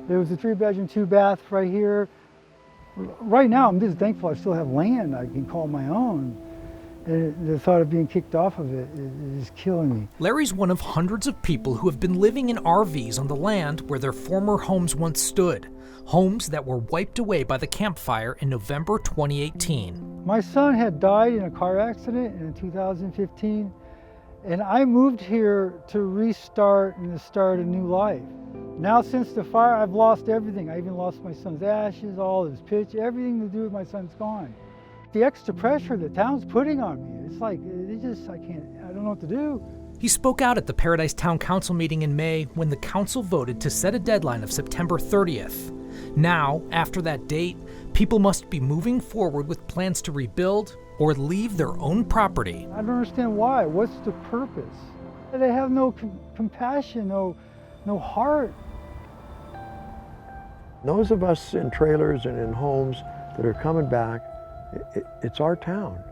There was a 3-bedroom, 2-bath right here. Right now, I'm just thankful I still have land I can call my own. And the thought of being kicked off of it is killing me. Larry's one of hundreds of people who have been living in RVs on the land where their former homes once stood. Homes that were wiped away by the Camp Fire in November 2018. My son had died in a car accident in 2015, and I moved here to restart and to start a new life. Now since the fire, I've lost everything. I even lost my son's ashes, all his pitch, everything to do with my son's gone. The extra pressure the town's putting on me, it's like, I don't know what to do. He spoke out at the Paradise Town Council meeting in May when the council voted to set a deadline of September 30th. Now, after that date, people must be moving forward with plans to rebuild or leave their own property. I don't understand why. What's the purpose? They have no compassion, no heart. Those of us in trailers and in homes that are coming back, it's our town,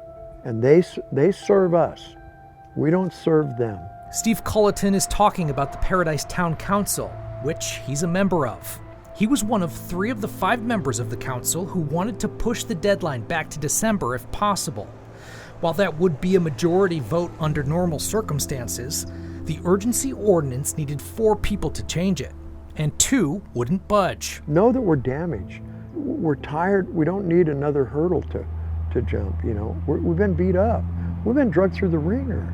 and they serve us. We don't serve them. Steve Culleton is talking about the Paradise Town Council, which he's a member of. He was one of 3 of the 5 members of the council who wanted to push the deadline back to December if possible. While that would be a majority vote under normal circumstances, the urgency ordinance needed 4 people to change it, and 2 wouldn't budge. Know that we're damaged. We're tired. We don't need another hurdle to jump. We've been beat up. We've been drugged through the ringer.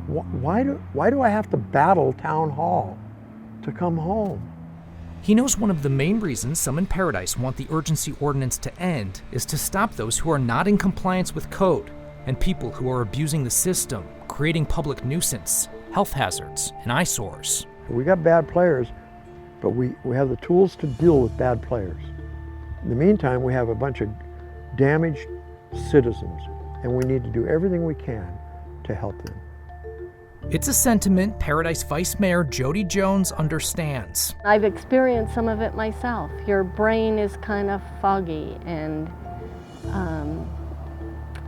Why do I have to battle town hall to come home? He knows one of the main reasons some in Paradise want the urgency ordinance to end is to stop those who are not in compliance with code and people who are abusing the system, creating public nuisance, health hazards, and eyesores. We got bad players, but we have the tools to deal with bad players. In the meantime, we have a bunch of damaged citizens, and we need to do everything we can to help them. It's a sentiment Paradise Vice Mayor Jody Jones understands. I've experienced some of it myself. Your brain is kind of foggy, and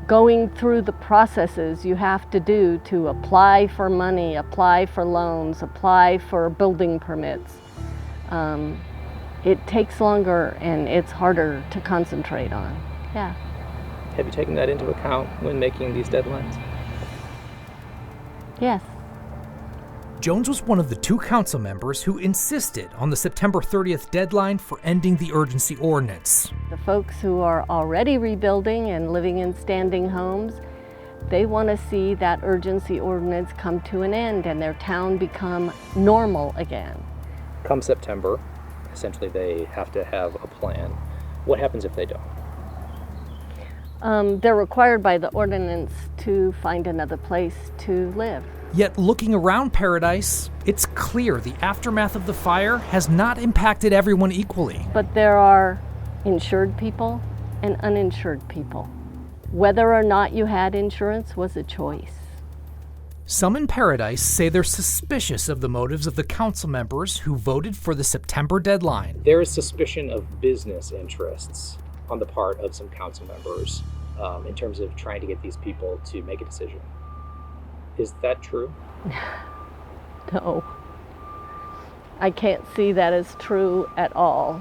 going through the processes you have to do to apply for money, apply for loans, apply for building permits, it takes longer and it's harder to concentrate on. Yeah. Have you taken that into account when making these deadlines? Yes. Jones was one of the 2 council members who insisted on the September 30th deadline for ending the urgency ordinance. The folks who are already rebuilding and living in standing homes, they want to see that urgency ordinance come to an end and their town become normal again. Come September, essentially they have to have a plan. What happens if they don't? They're required by the ordinance to find another place to live. Yet looking around Paradise, it's clear the aftermath of the fire has not impacted everyone equally. But there are insured people and uninsured people. Whether or not you had insurance was a choice. Some in Paradise say they're suspicious of the motives of the council members who voted for the September deadline. There is suspicion of business interests on the part of some council members in terms of trying to get these people to make a decision. Is that true? No. I can't see that as true at all.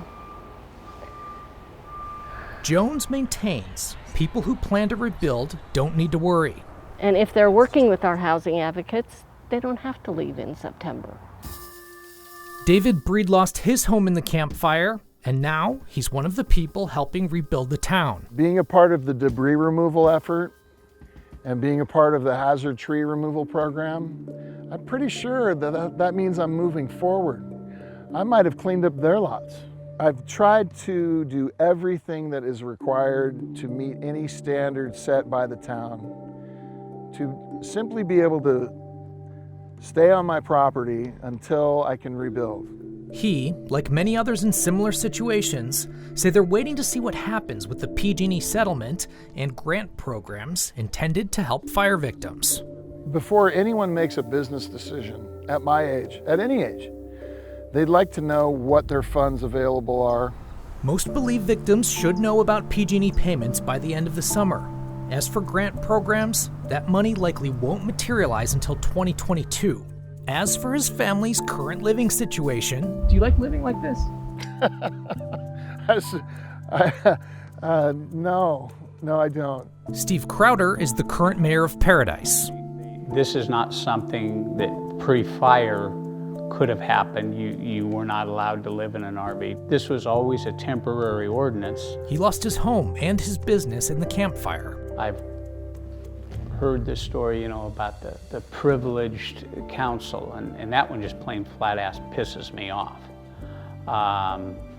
Jones maintains people who plan to rebuild don't need to worry. And if they're working with our housing advocates, they don't have to leave in September. David Breed lost his home in the Camp Fire, and now he's one of the people helping rebuild the town. Being a part of the debris removal effort and being a part of the hazard tree removal program, I'm pretty sure that means I'm moving forward. I might have cleaned up their lots. I've tried to do everything that is required to meet any standard set by the town, to simply be able to stay on my property until I can rebuild. He, like many others in similar situations, say they're waiting to see what happens with the PG&E settlement and grant programs intended to help fire victims. Before anyone makes a business decision at my age, at any age, they'd like to know what their funds available are. Most believe victims should know about PG&E payments by the end of the summer. As for grant programs, that money likely won't materialize until 2022. As for his family's current living situation... Do you like living like this? No, I don't. Steve Crowder is the current mayor of Paradise. This is not something that pre-fire could have happened. You were not allowed to live in an RV. This was always a temporary ordinance. He lost his home and his business in the campfire. I've heard this story, about the privileged council, and that one just plain flat ass pisses me off,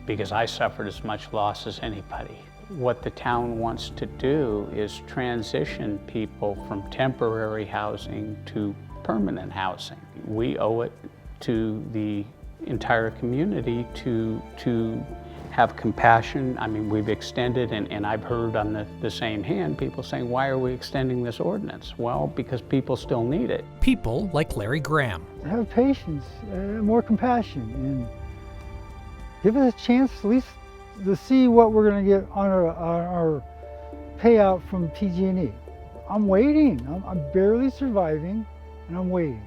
because I suffered as much loss as anybody. What the town wants to do is transition people from temporary housing to permanent housing. We owe it to the entire community to have compassion. I mean, we've extended, and I've heard on the same hand people saying, why are we extending this ordinance? Well, because people still need it. People like Larry Graham. Have patience, more compassion, and give us a chance at least to see what we're going to get on our payout from PG&E. I'm waiting. I'm barely surviving, and I'm waiting.